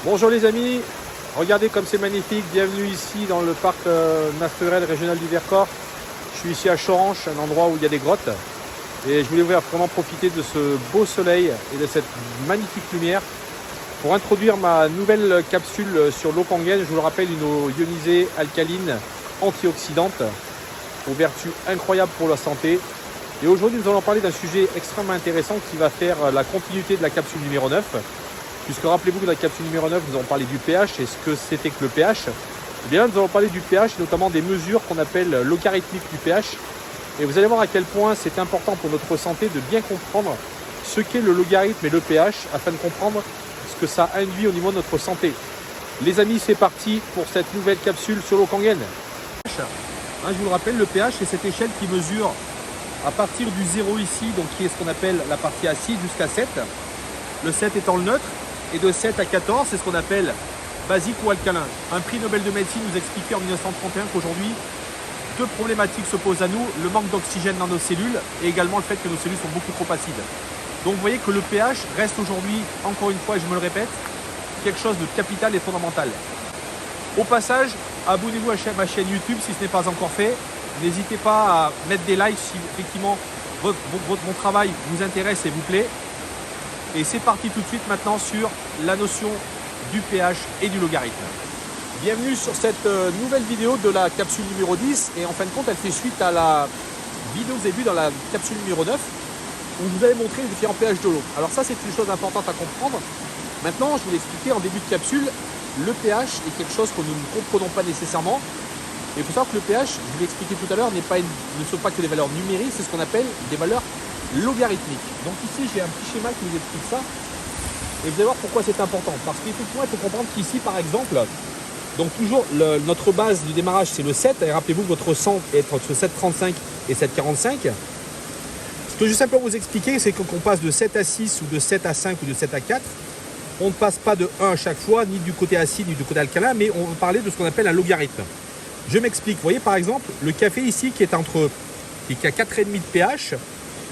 Bonjour les amis, regardez comme c'est magnifique, bienvenue ici dans le parc naturel régional du Vercors. Je suis ici à Choranche, un endroit où il y a des grottes et je voulais vraiment profiter de ce beau soleil et de cette magnifique lumière pour introduire ma nouvelle capsule sur l'eau Kangen. Je vous le rappelle, une eau ionisée, alcaline, antioxydante, aux vertus incroyables pour la santé. Et aujourd'hui nous allons parler d'un sujet extrêmement intéressant qui va faire la continuité de la capsule numéro 9. Puisque rappelez-vous que dans la capsule numéro 9, nous avons parlé du pH et ce que c'était que le pH. Et bien là, nous allons parler du pH, notamment des mesures qu'on appelle logarithmiques du pH. Et vous allez voir à quel point c'est important pour notre santé de bien comprendre ce qu'est le logarithme et le pH afin de comprendre ce que ça induit au niveau de notre santé. Les amis, c'est parti pour cette nouvelle capsule sur l'eau Kangen. Je vous le rappelle, le pH, c'est cette échelle qui mesure à partir du 0 ici, donc qui est ce qu'on appelle la partie acide, jusqu'à 7. Le 7 étant le neutre. Et de 7 à 14, c'est ce qu'on appelle basique ou alcalin. Un prix Nobel de médecine nous expliquait en 1931 qu'aujourd'hui, deux problématiques se posent à nous, le manque d'oxygène dans nos cellules et également le fait que nos cellules sont beaucoup trop acides. Donc vous voyez que le pH reste aujourd'hui, encore une fois, et je me le répète, quelque chose de capital et fondamental. Au passage, abonnez-vous à ma chaîne YouTube si ce n'est pas encore fait. N'hésitez pas à mettre des likes si effectivement mon travail vous intéresse et vous plaît. Et c'est parti tout de suite maintenant sur la notion du pH et du logarithme. Bienvenue sur cette nouvelle vidéo de la capsule numéro 10. Et en fin de compte, elle fait suite à la vidéo que vous avez vue dans la capsule numéro 9 où je vous avais montré les différents pH de l'eau. Alors ça, c'est une chose importante à comprendre. Maintenant, je vous l'ai expliqué en début de capsule, le pH est quelque chose que nous ne comprenons pas nécessairement. Et il faut savoir que le pH, je vous l'ai expliqué tout à l'heure, ne sont pas que des valeurs numériques, c'est ce qu'on appelle des valeurs logarithmique. Donc ici j'ai un petit schéma qui vous explique ça et vous allez voir pourquoi c'est important, parce qu'effectivement il faut comprendre qu'ici par exemple, donc toujours notre base du démarrage c'est le 7 et rappelez-vous que votre sang est entre 7,35 et 7,45. Ce que je vais simplement vous expliquer, c'est que qu'on passe de 7 à 6 ou de 7 à 5 ou de 7 à 4, on ne passe pas de 1 à chaque fois, ni du côté acide ni du côté alcalin, mais on va parler de ce qu'on appelle un logarithme. Je m'explique. Vous voyez par exemple le café ici qui est à 4,5 de pH.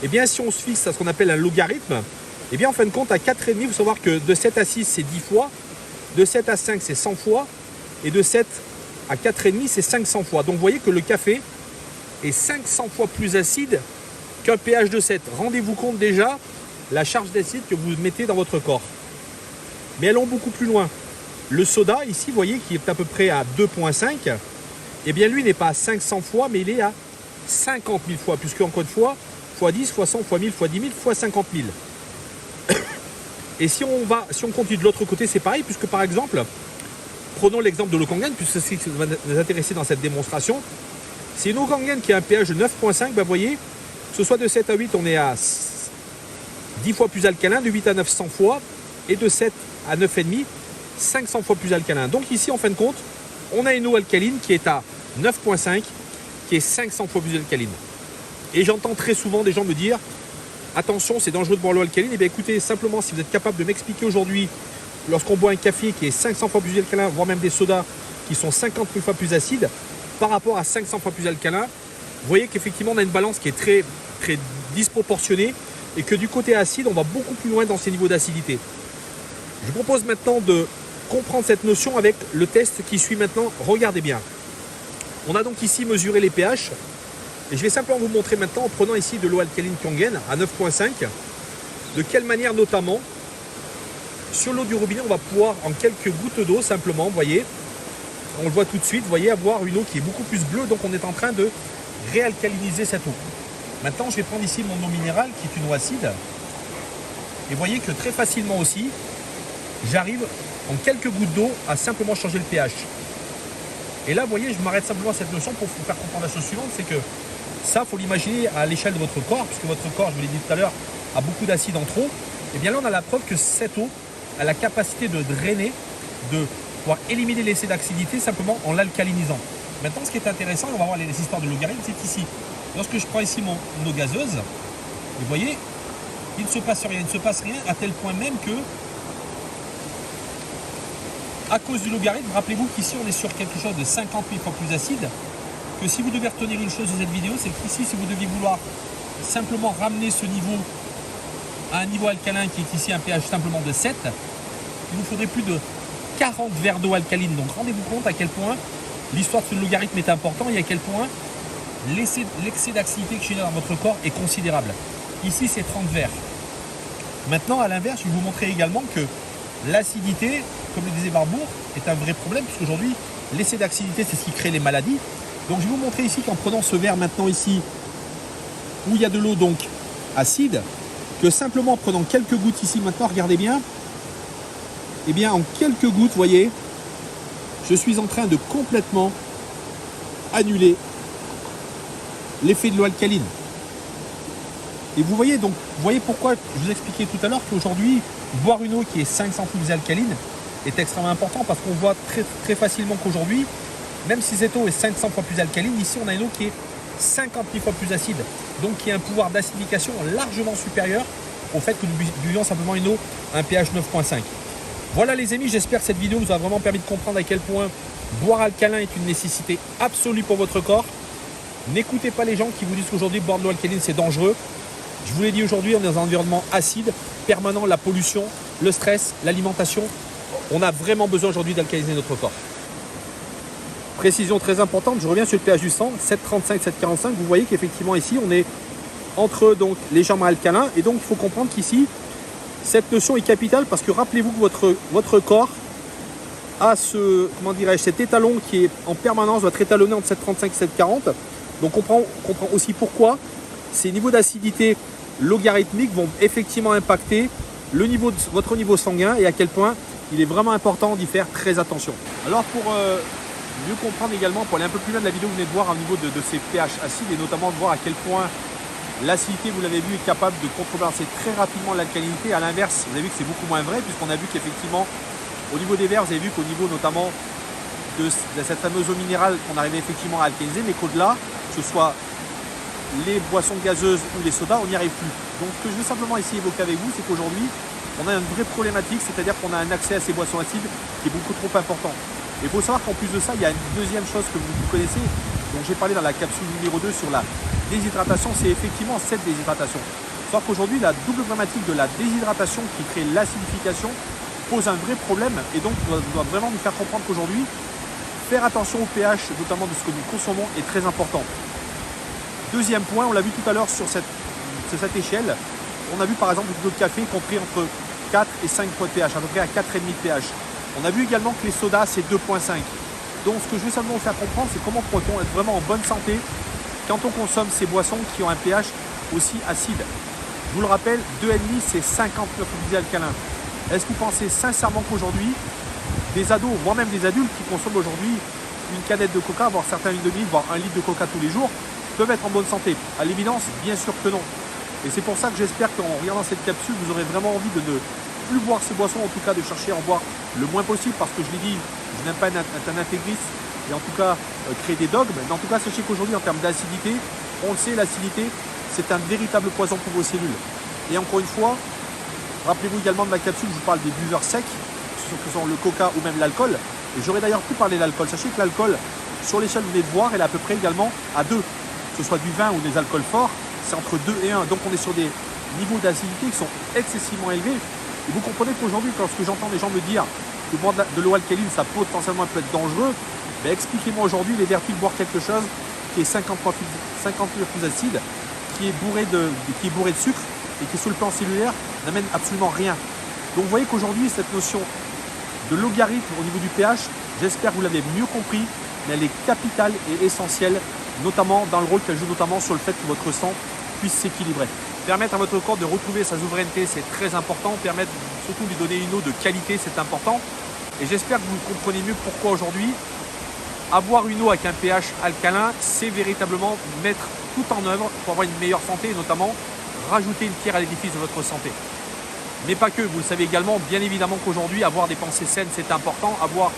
Eh bien, si on se fixe à ce qu'on appelle un logarithme, eh bien, en fin de compte, à 4,5, il faut savoir que de 7 à 6, c'est 10 fois, de 7 à 5, c'est 100 fois, et de 7 à 4,5, c'est 500 fois. Donc, vous voyez que le café est 500 fois plus acide qu'un pH de 7. Rendez-vous compte déjà la charge d'acide que vous mettez dans votre corps. Mais allons beaucoup plus loin. Le soda, ici, vous voyez, qui est à peu près à 2,5, eh bien, lui n'est pas à 500 fois, mais il est à 50 000 fois, puisque, encore une fois, fois 10, fois 100, fois 1000, fois 10 000, fois 50 000. Et si on continue de l'autre côté, c'est pareil, puisque par exemple, prenons l'exemple de l'eau Kangen, puisque c'est ce qui va nous intéresser dans cette démonstration. C'est une eau Kangen qui a un pH de 9,5, vous voyez, que ce soit de 7 à 8, on est à 10 fois plus alcalin, de 8 à 9, 100 fois, et de 7 à 9,5, 500 fois plus alcalin. Donc ici, en fin de compte, on a une eau alcaline qui est à 9,5, qui est 500 fois plus alcaline. Et j'entends très souvent des gens me dire attention, c'est dangereux de boire l'eau alcaline. Et bien écoutez, simplement si vous êtes capable de m'expliquer aujourd'hui, lorsqu'on boit un café qui est 500 fois plus alcalin, voire même des sodas qui sont 50 000 fois plus acides, par rapport à 500 fois plus alcalin, vous voyez qu'effectivement on a une balance qui est très, très disproportionnée et que du côté acide, on va beaucoup plus loin dans ces niveaux d'acidité. Je vous propose maintenant de comprendre cette notion avec le test qui suit maintenant. Regardez bien. On a donc ici mesuré les pH. Et je vais simplement vous montrer maintenant, en prenant ici de l'eau alcaline Kangen à 9,5, de quelle manière notamment, sur l'eau du robinet, on va pouvoir, en quelques gouttes d'eau simplement, vous voyez, on le voit tout de suite, vous voyez, avoir une eau qui est beaucoup plus bleue, donc on est en train de réalcaliniser cette eau. Maintenant, je vais prendre ici mon eau minérale, qui est une eau acide, et vous voyez que très facilement aussi, j'arrive, en quelques gouttes d'eau, à simplement changer le pH. Et là, vous voyez, je m'arrête simplement à cette notion pour vous faire comprendre la chose suivante, c'est que ça, il faut l'imaginer à l'échelle de votre corps, puisque votre corps, je vous l'ai dit tout à l'heure, a beaucoup d'acide en trop. Et bien là, on a la preuve que cette eau a la capacité de drainer, de pouvoir éliminer l'excès d'acidité simplement en l'alcalinisant. Maintenant, ce qui est intéressant, et on va voir les histoires de logarithme, c'est qu'ici, lorsque je prends ici mon eau gazeuse, vous voyez, il ne se passe rien, à tel point même que, à cause du logarithme, rappelez-vous qu'ici, on est sur quelque chose de 50 000 fois plus acide, que si vous devez retenir une chose de cette vidéo, c'est qu'ici, si vous deviez vouloir simplement ramener ce niveau à un niveau alcalin qui est ici un pH simplement de 7, il vous faudrait plus de 40 verres d'eau alcaline. Donc rendez-vous compte à quel point l'histoire de ce logarithme est important et à quel point l'excès d'acidité que je génère dans votre corps est considérable. Ici, c'est 30 verres. Maintenant, à l'inverse, je vais vous montrer également que l'acidité, comme le disait Barbour, est un vrai problème, puisqu'aujourd'hui, l'excès d'acidité, c'est ce qui crée les maladies. Donc, je vais vous montrer ici qu'en prenant ce verre maintenant ici, où il y a de l'eau donc acide, que simplement en prenant quelques gouttes ici maintenant, regardez bien, et bien en quelques gouttes, vous voyez, je suis en train de complètement annuler l'effet de l'eau alcaline. Et vous voyez donc, vous voyez pourquoi je vous expliquais tout à l'heure qu'aujourd'hui, boire une eau qui est 5 centilitres alcaline est extrêmement important, parce qu'on voit très facilement qu'aujourd'hui, même si cette eau est 500 fois plus alcaline, ici on a une eau qui est 50 000 fois plus acide, donc qui a un pouvoir d'acidification largement supérieur au fait que nous buvions simplement une eau à un pH 9.5. Voilà les amis, j'espère que cette vidéo vous a vraiment permis de comprendre à quel point boire alcalin est une nécessité absolue pour votre corps. N'écoutez pas les gens qui vous disent qu'aujourd'hui boire de l'eau alcaline c'est dangereux. Je vous l'ai dit, aujourd'hui on est dans un environnement acide, permanent, la pollution, le stress, l'alimentation. On a vraiment besoin aujourd'hui d'alcaliniser notre corps. Précision très importante, je reviens sur le pH du sang, 7,35, 7,45. Vous voyez qu'effectivement ici on est entre donc légèrement alcalin, et donc il faut comprendre qu'ici cette notion est capitale, parce que rappelez-vous que votre corps a cet étalon qui est en permanence, doit être étalonné entre 7,35 et 7,40. Donc on comprend aussi pourquoi ces niveaux d'acidité logarithmiques vont effectivement impacter votre niveau sanguin, et à quel point il est vraiment important d'y faire très attention. Alors pour mieux comprendre également, pour aller un peu plus loin de la vidéo que vous venez de voir au niveau de ces pH acides, et notamment de voir à quel point l'acidité, vous l'avez vu, est capable de contrebalancer très rapidement l'alcalinité. À l'inverse, vous avez vu que c'est beaucoup moins vrai, puisqu'on a vu qu'effectivement, au niveau des verres, vous avez vu qu'au niveau notamment de cette fameuse eau minérale, qu'on arrivait effectivement à alcaliniser, mais qu'au-delà, que ce soit les boissons gazeuses ou les sodas, on n'y arrive plus. Donc ce que je veux simplement ici évoquer avec vous, c'est qu'aujourd'hui, on a une vraie problématique, c'est-à-dire qu'on a un accès à ces boissons acides qui est beaucoup trop important. Et il faut savoir qu'en plus de ça, il y a une deuxième chose que vous connaissez, dont j'ai parlé dans la capsule numéro 2 sur la déshydratation, c'est effectivement cette déshydratation. Sauf qu'aujourd'hui, la double problématique de la déshydratation qui crée l'acidification pose un vrai problème, et donc doit vraiment nous faire comprendre qu'aujourd'hui, faire attention au pH, notamment de ce que nous consommons, est très important. Deuxième point, on l'a vu tout à l'heure sur cette échelle, on a vu par exemple l'eau de café compris entre 4 et 5 points de pH, à peu près à 4,5 de pH. On a vu également que les sodas, c'est 2,5. Donc ce que je veux simplement vous faire comprendre, c'est comment pourrait-on être vraiment en bonne santé quand on consomme ces boissons qui ont un pH aussi acide. Je vous le rappelle, 2,5 c'est 59 alcalin. Est-ce que vous pensez sincèrement qu'aujourd'hui, des ados, voire même des adultes qui consomment aujourd'hui une canette de coca, voire certains litres de 1000, voire 1 litre de coca tous les jours, peuvent être en bonne santé? À l'évidence, bien sûr que non. Et c'est pour ça que j'espère qu'en regardant cette capsule, vous aurez vraiment envie de ne plus boire ces boissons, en tout cas de chercher à en boire le moins possible, parce que je l'ai dit, je n'aime pas être un intégriste et en tout cas créer des dogmes. Mais en tout cas, sachez qu'aujourd'hui, en termes d'acidité, on le sait, l'acidité, c'est un véritable poison pour vos cellules. Et encore une fois, rappelez-vous également de ma capsule, je vous parle des buveurs secs, que sont le coca ou même l'alcool. Et j'aurais d'ailleurs pu parler de l'alcool. Sachez que l'alcool, sur l'échelle que vous venez de voir, elle est à peu près également à 2. Que ce soit du vin ou des alcools forts, c'est entre 2 et 1. Donc on est sur des niveaux d'acidité qui sont excessivement élevés. Et vous comprenez qu'aujourd'hui, lorsque j'entends les gens me dire que boire de l'eau alcaline, ça potentiellement peut être dangereux, ben expliquez-moi aujourd'hui les vertus de boire quelque chose qui est 50 fois plus acide, qui est bourré de sucre et qui, sur le plan cellulaire, n'amène absolument rien. Donc vous voyez qu'aujourd'hui, cette notion de logarithme au niveau du pH, j'espère que vous l'avez mieux compris, mais elle est capitale et essentielle, notamment dans le rôle qu'elle joue notamment sur le fait que votre sang puisse s'équilibrer. Permettre à votre corps de retrouver sa souveraineté, c'est très important. Permettre surtout de lui donner une eau de qualité, c'est important. Et j'espère que vous comprenez mieux pourquoi aujourd'hui, avoir une eau avec un pH alcalin, c'est véritablement mettre tout en œuvre pour avoir une meilleure santé et notamment rajouter une pierre à l'édifice de votre santé. Mais pas que, vous le savez également, bien évidemment qu'aujourd'hui, avoir des pensées saines, c'est important. Avoir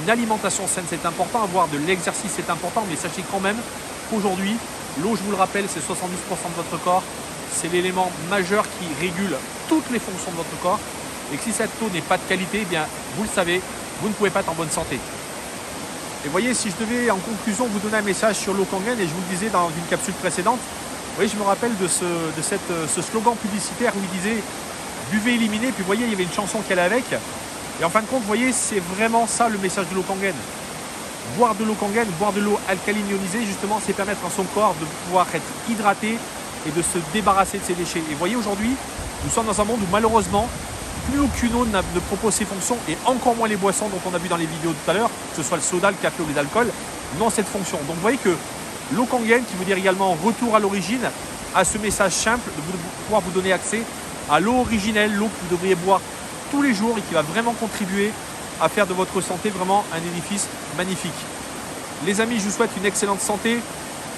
une alimentation saine, c'est important. Avoir de l'exercice, c'est important. Mais sachez quand même qu'aujourd'hui, l'eau, je vous le rappelle, c'est 70% de votre corps. C'est l'élément majeur qui régule toutes les fonctions de votre corps. Et que si cette eau n'est pas de qualité, eh bien, vous le savez, vous ne pouvez pas être en bonne santé. Et voyez, si je devais en conclusion vous donner un message sur l'eau Kangen, et je vous le disais dans une capsule précédente, vous voyez, je me rappelle de ce slogan publicitaire où il disait « Buvez, éliminez ». Puis vous voyez, il y avait une chanson qu'elle avait avec. Et en fin de compte, vous voyez, c'est vraiment ça le message de l'eau Kangen. Boire de l'eau Kangen, boire de l'eau alcaline ionisée, justement, c'est permettre à son corps de pouvoir être hydraté et de se débarrasser de ses déchets. Et vous voyez, aujourd'hui, nous sommes dans un monde où malheureusement, plus aucune eau ne propose ses fonctions, et encore moins les boissons dont on a vu dans les vidéos tout à l'heure, que ce soit le soda, le café ou les alcools, n'ont cette fonction. Donc vous voyez que l'eau Kangen, qui veut dire également retour à l'origine, a ce message simple de pouvoir vous donner accès à l'eau originelle, l'eau que vous devriez boire tous les jours et qui va vraiment contribuer à faire de votre santé vraiment un édifice magnifique. Les amis, je vous souhaite une excellente santé.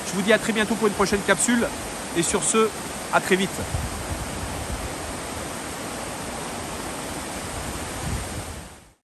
Je vous dis à très bientôt pour une prochaine capsule. Et sur ce, à très vite.